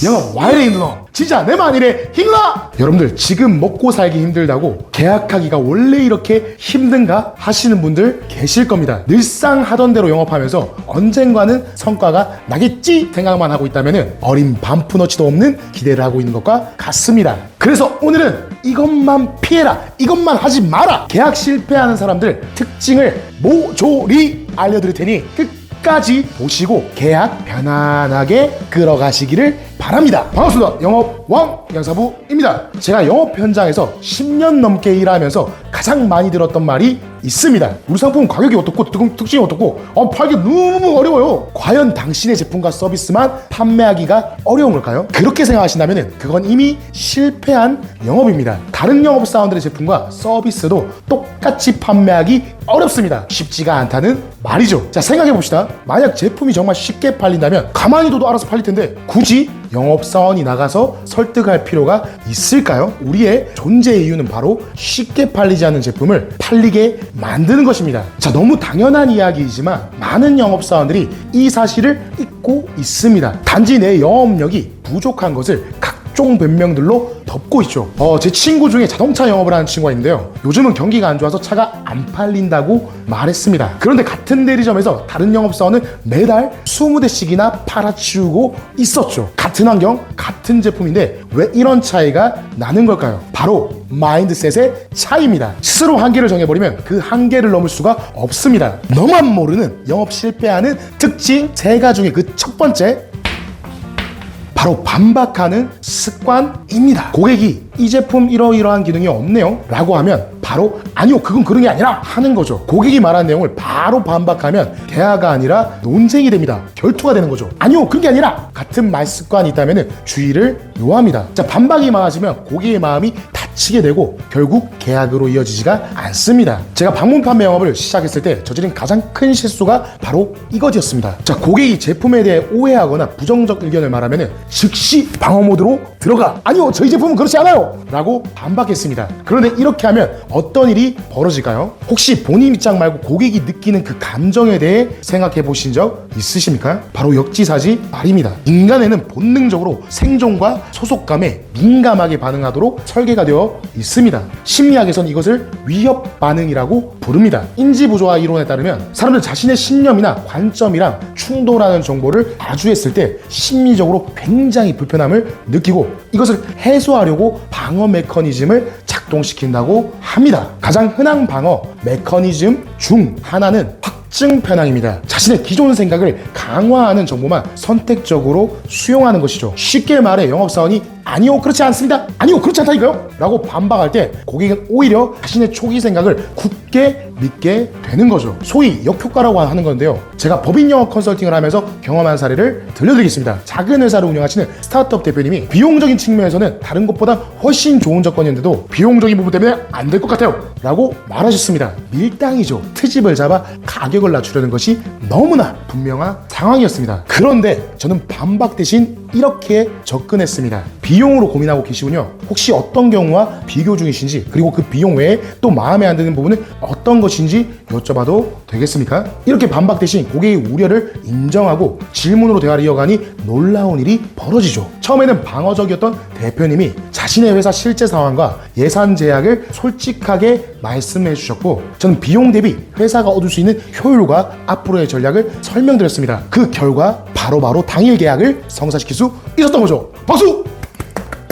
영업 와 이래 힘들어? 진짜 내 만 이래 힘들어? 여러분들 지금 먹고 살기 힘들다고 계약하기가 원래 이렇게 힘든가 하시는 분들 계실 겁니다. 늘상 하던 대로 영업하면서 언젠가는 성과가 나겠지 생각만 하고 있다면 어린 반푼어치도 없는 기대를 하고 있는 것과 같습니다. 그래서 오늘은 이것만 피해라, 이것만 하지 마라, 계약 실패하는 사람들 특징을 모조리 알려드릴 테니 끝까지 보시고 계약 편안하게 끌어가시기를 바랍니다. 반갑습니다. 영업왕 양사부입니다. 제가 영업 현장에서 10년 넘게 일하면서 가장 많이 들었던 말이 있습니다. 우리 상품 가격이 어떻고 특징이 어떻고 팔기 너무 어려워요. 과연 당신의 제품과 서비스만 판매하기가 어려운 걸까요? 그렇게 생각하신다면 그건 이미 실패한 영업입니다. 다른 영업사원들의 제품과 서비스도 똑같이 판매하기 어렵습니다. 쉽지가 않다는 말이죠. 자, 생각해봅시다. 만약 제품이 정말 쉽게 팔린다면 가만히 둬도 알아서 팔릴 텐데 굳이 영업사원이 나가서 설득할 필요가 있을까요? 우리의 존재의 이유는 바로 쉽게 팔리지 않는 제품을 팔리게 만드는 것입니다. 자, 너무 당연한 이야기이지만 많은 영업사원들이 이 사실을 잊고 있습니다. 단지 내 영업력이 부족한 것을 각종 변명들로 덮고 있죠. 제 친구 중에 자동차 영업을 하는 친구가 있는데요. 요즘은 경기가 안 좋아서 차가 안 팔린다고 말했습니다. 그런데 같은 대리점에서 다른 영업사원은 매달 20대씩이나 팔아치우고 있었죠. 같은 환경, 같은 제품인데 왜 이런 차이가 나는 걸까요? 바로 마인드셋의 차이입니다. 스스로 한계를 정해버리면 그 한계를 넘을 수가 없습니다. 너만 모르는 영업 실패하는 특징 3가지 중에 그 첫 번째, 바로 반박하는 습관입니다. 고객이 이 제품 이러이러한 기능이 없네요 라고 하면 바로 아니요 그건 그런 게 아니라 하는 거죠. 고객이 말한 내용을 바로 반박하면 대화가 아니라 논쟁이 됩니다. 결투가 되는 거죠. 아니요 그런 게 아니라 같은 말 습관이 있다면 주의를 요합니다. 자, 반박이 많아지면 고객의 마음이 다치게 되고 결국 계약으로 이어지지가 않습니다. 제가 방문 판매 영업을 시작했을 때 저지른 가장 큰 실수가 바로 이것이었습니다. 자, 고객이 제품에 대해 오해하거나 부정적 의견을 말하면 즉시 방어 모드로 들어가 아니요 저희 제품은 그렇지 않아요 라고 반박했습니다. 그런데 이렇게 하면 어떤 일이 벌어질까요? 혹시 본인 입장 말고 고객이 느끼는 그 감정에 대해 생각해 보신 적 있으십니까? 바로 역지사지 말입니다. 인간에는 본능적으로 생존과 소속감에 민감하게 반응하도록 설계가 되어 있습니다. 심리학에선 이것을 위협 반응이라고 부릅니다. 인지부조화 이론에 따르면 사람들 자신의 신념이나 관점이랑 충돌하는 정보를 마주했을 때 심리적으로 굉장히 불편함을 느끼고 이것을 해소하려고 방어 메커니즘을 작동시킨다고 합니다. 가장 흔한 방어 메커니즘 중 하나는 확증 편향입니다. 자신의 기존 생각을 강화하는 정보만 선택적으로 수용하는 것이죠. 쉽게 말해 영업사원이 아니요 그렇지 않습니다, 아니요 그렇지 않다니까요 라고 반박할 때 고객은 오히려 자신의 초기 생각을 굳게 믿게 되는 거죠. 소위 역효과라고 하는 건데요. 제가 법인 영업 컨설팅을 하면서 경험한 사례를 들려드리겠습니다. 작은 회사를 운영하시는 스타트업 대표님이 비용적인 측면에서는 다른 것보다 훨씬 좋은 조건이었는데도 비용적인 부분 때문에 안 될 것 같아요 라고 말하셨습니다. 밀당이죠. 트집을 잡아 가격을 낮추려는 것이 너무나 분명한 상황이었습니다. 그런데 저는 반박 대신 이렇게 접근했습니다. 비용으로 고민하고 계시군요. 혹시 어떤 경우와 비교 중이신지, 그리고 그 비용 외에 또 마음에 안 드는 부분은 어떤 것인지 여쭤봐도 되겠습니까? 이렇게 반박 대신 고객의 우려를 인정하고 질문으로 대화를 이어가니 놀라운 일이 벌어지죠. 처음에는 방어적이었던 대표님이 자신의 회사 실제 상황과 예산 제약을 솔직하게 말씀해 주셨고 저는 비용 대비 회사가 얻을 수 있는 효율과 앞으로의 전략을 설명드렸습니다. 그 결과 바로 당일 계약을 성사시킬 수 있었던 거죠. 박수!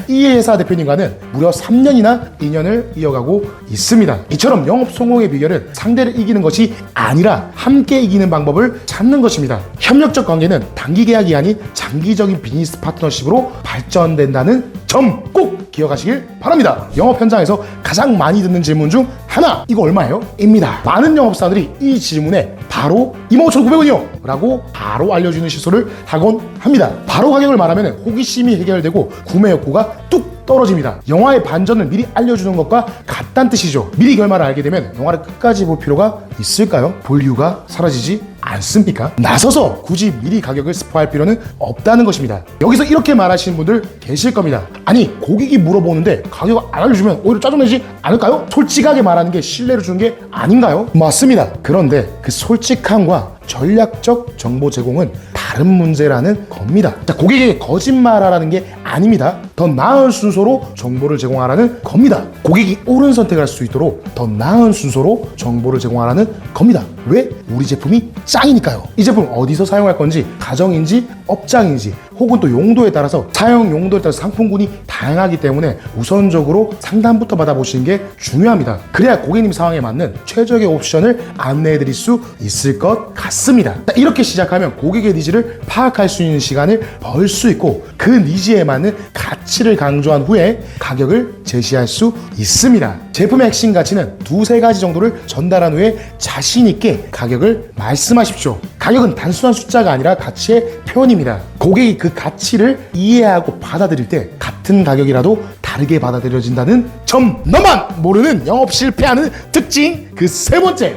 이 회사 대표님과는 무려 3년이나 인연을 이어가고 있습니다. 이처럼 영업 성공의 비결은 상대를 이기는 것이 아니라 함께 이기는 방법을 찾는 것입니다. 협력적 관계는 단기 계약이 아닌 장기적인 비즈니스 파트너십으로 발전된다는 점 꼭 기억하시길 바랍니다. 영업 현장에서 가장 많이 듣는 질문 중 하나, 이거 얼마예요? 입니다. 많은 영업사들이 이 질문에 바로 25,900원이요 라고 바로 알려주는 실수를 하곤 합니다. 바로 가격을 말하면 호기심이 해결되고 구매 욕구가 뚝 떨어집니다. 영화의 반전을 미리 알려주는 것과 같다는 뜻이죠. 미리 결말을 알게 되면 영화를 끝까지 볼 필요가 있을까요? 볼 이유가 사라지지 않습니까? 나서서 굳이 미리 가격을 스포할 필요는 없다는 것입니다. 여기서 이렇게 말하시는 분들 계실 겁니다. 아니 고객이 물어보는데 가격을 안 알려주면 오히려 짜증내지 않을까요? 솔직하게 말하는 게 신뢰를 주는 게 아닌가요? 맞습니다. 그런데 그 솔직함과 전략적 정보 제공은 다른 문제라는 겁니다. 자, 고객에게 거짓말하라는 게 아닙니다. 더 나은 순서로 정보를 제공하라는 겁니다. 고객이 옳은 선택을 할 수 있도록 더 나은 순서로 정보를 제공하라는 겁니다. 왜? 우리 제품이 짱이니까요. 이 제품 어디서 사용할 건지, 가정인지 업장인지 혹은 또 용도에 따라서, 사용 용도에 따라서 상품군이 다양하기 때문에 우선적으로 상담부터 받아보시는 게 중요합니다. 그래야 고객님 상황에 맞는 최적의 옵션을 안내해 드릴 수 있을 것 같습니다. 이렇게 시작하면 고객의 니즈를 파악할 수 있는 시간을 벌 수 있고, 그 니즈에 맞는 가치를 강조한 후에 가격을 제시할 수 있습니다. 제품의 핵심 가치는 두세 가지 정도를 전달한 후에 자신 있게 가격을 말씀하십시오. 가격은 단순한 숫자가 아니라 가치의 표현입니다. 고객이 그 가치를 이해하고 받아들일 때 같은 가격이라도 다르게 받아들여진다는 점, 너만 모르는 영업 실패하는 특징 그 세 번째,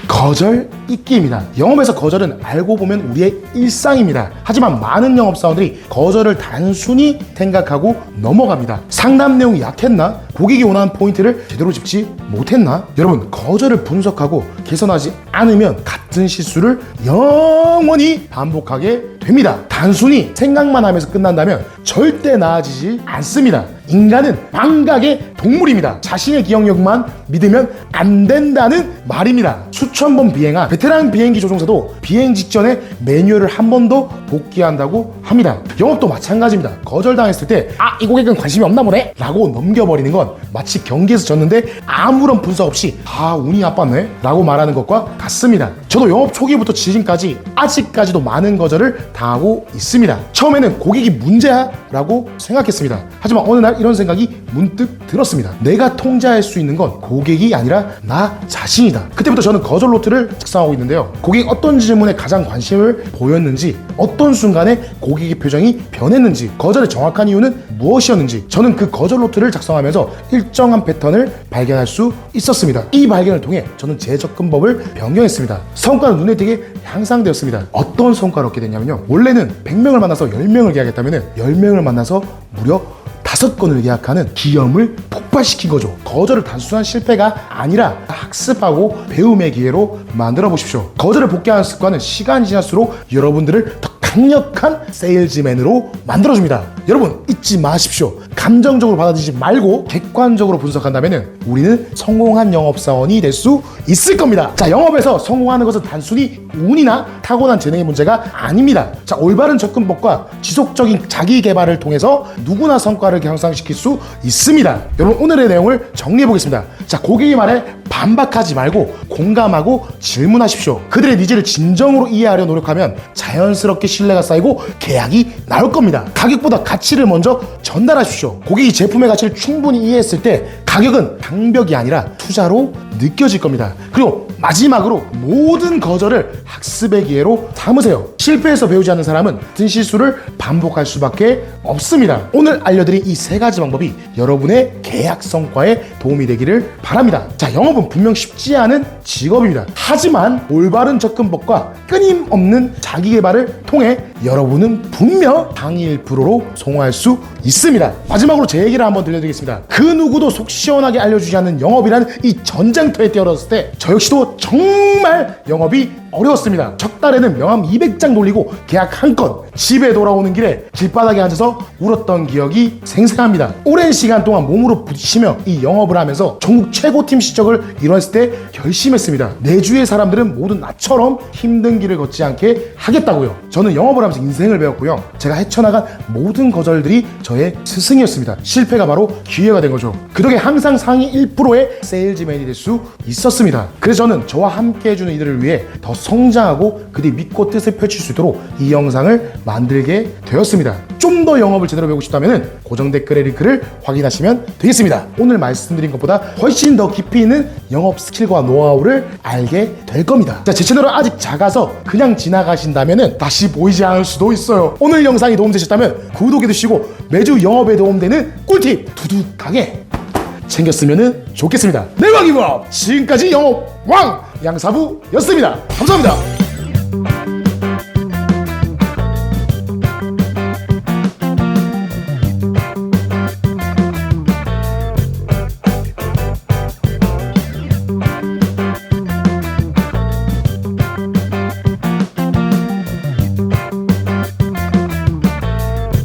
거절 잊기입니다. 영업에서 거절은 알고 보면 우리의 일상입니다. 하지만 많은 영업사원들이 거절을 단순히 생각하고 넘어갑니다. 상담 내용이 약했나? 고객이 원하는 포인트를 제대로 짚지 못했나? 여러분, 거절을 분석하고 개선하지 않으면 같은 실수를 영원히 반복하게 됩니다. 단순히 생각만 하면서 끝난다면 절대 나아지지 않습니다. 인간은 망각의 동물입니다. 자신의 기억력만 믿으면 안 된다는 말입니다. 수천 번 비행한 베테랑 비행기 조종사도 비행 직전에 매뉴얼을 한 번 더 복귀한다고 합니다. 영업도 마찬가지입니다. 거절당했을 때 이 고객은 관심이 없나 보네 라고 넘겨버리는 건 마치 경기에서 졌는데 아무런 분석 없이 운이 나빴네 라고 말하는 것과 같습니다. 저도 영업 초기부터 지금까지 아직까지도 많은 거절을 당하고 있습니다. 처음에는 고객이 문제야 라고 생각했습니다. 하지만 어느 날 이런 생각이 문득 들었습니다. 내가 통제할 수 있는 건 고객이 아니라 나 자신이다. 그때부터 저는 거절 노트를 작성하고 있는데요. 고객이 어떤 질문에 가장 관심을 보였는지, 어떤 순간에 고객의 표정이 변했는지, 거절의 정확한 이유는 무엇이었는지, 저는 그 거절 노트를 작성하면서 일정한 패턴을 발견할 수 있었습니다. 이 발견을 통해 저는 제 접근법을 변경했습니다. 성과는 눈에 띄게 향상되었습니다. 어떤 성과를 얻게 됐냐면요, 원래는 100명을 만나서 10명을 계약했다면 10명을 만나서 무려 5건을 계약하는 기염을 폭발시킨 거죠. 거절을 단순한 실패가 아니라 학습하고 배움의 기회로 만들어 보십시오. 거절을 복귀하는 습관은 시간이 지날수록 여러분들을 더 강력한 세일즈맨으로 만들어줍니다. 여러분, 잊지 마십시오. 감정적으로 받아들이지 말고 객관적으로 분석한다면 우리는 성공한 영업사원이 될 수 있을 겁니다. 자, 영업에서 성공하는 것은 단순히 운이나 타고난 재능의 문제가 아닙니다. 자, 올바른 접근법과 지속적인 자기 개발을 통해서 누구나 성과를 향상시킬 수 있습니다. 여러분, 오늘의 내용을 정리해 보겠습니다. 자, 고객의 말에 반박하지 말고 공감하고 질문하십시오. 그들의 니즈를 진정으로 이해하려 노력하면 자연스럽게 신뢰가 쌓이고 계약이 나올 겁니다. 가격보다 가치를 먼저 전달하십시오. 고객이 제품의 가치를 충분히 이해했을 때 가격은 장벽이 아니라 투자로 느껴질 겁니다. 그리고 마지막으로 모든 거절을 학습의 기회로 삼으세요. 실패해서 배우지 않는 사람은 같은 실수를 반복할 수밖에 없습니다. 오늘 알려드린 이 세 가지 방법이 여러분의 계약 성과에 도움이 되기를 바랍니다. 자, 영업은 분명 쉽지 않은 직업입니다. 하지만 올바른 접근법과 끊임없는 자기 개발을 통해 여러분은 분명 상위 1%로 성공할 수 있습니다. 마지막으로 제 얘기를 한번 들려드리겠습니다. 그 누구도 속 시원하게 알려주지 않는 영업이라는 이 전쟁터에 뛰어들었을 때 저 역시도 정말 영업이 어려웠습니다. 첫 달에는 명함 200장 돌리고 계약 1건, 집에 돌아오는 길에 길바닥에 앉아서 울었던 기억이 생생합니다. 오랜 시간 동안 몸으로 부딪히며 이 영업을 하면서 전국 최고팀 실적을 이뤄냈을 때 결심했습니다. 내 주위의 사람들은 모두 나처럼 힘든 길을 걷지 않게 하겠다고요. 저는 영업을 하면서 인생을 배웠고요. 제가 헤쳐나간 모든 거절들이 저의 스승이었습니다. 실패가 바로 기회가 된 거죠. 그 덕에 항상 상위 1%의 세일즈맨이 될 수 있었습니다. 그래서 저는 저와 함께 해주는 이들을 위해 더 성장하고 그들이 믿고 뜻을 펼칠 수 있도록 이 영상을 만들게 되었습니다. 좀 더 영업을 제대로 배우고 싶다면 고정 댓글의 링크를 확인하시면 되겠습니다. 오늘 말씀드린 것보다 훨씬 더 깊이 있는 영업 스킬과 노하우를 알게 될 겁니다. 자, 제 채널은 아직 작아서 그냥 지나가신다면 다시 보이지 않을 수도 있어요. 오늘 영상이 도움되셨다면 구독해 주시고 매주 영업에 도움되는 꿀팁 두둑하게 챙겼으면 좋겠습니다. 네이버 기부업! 지금까지 영업 왕 양사부였습니다. 감사합니다.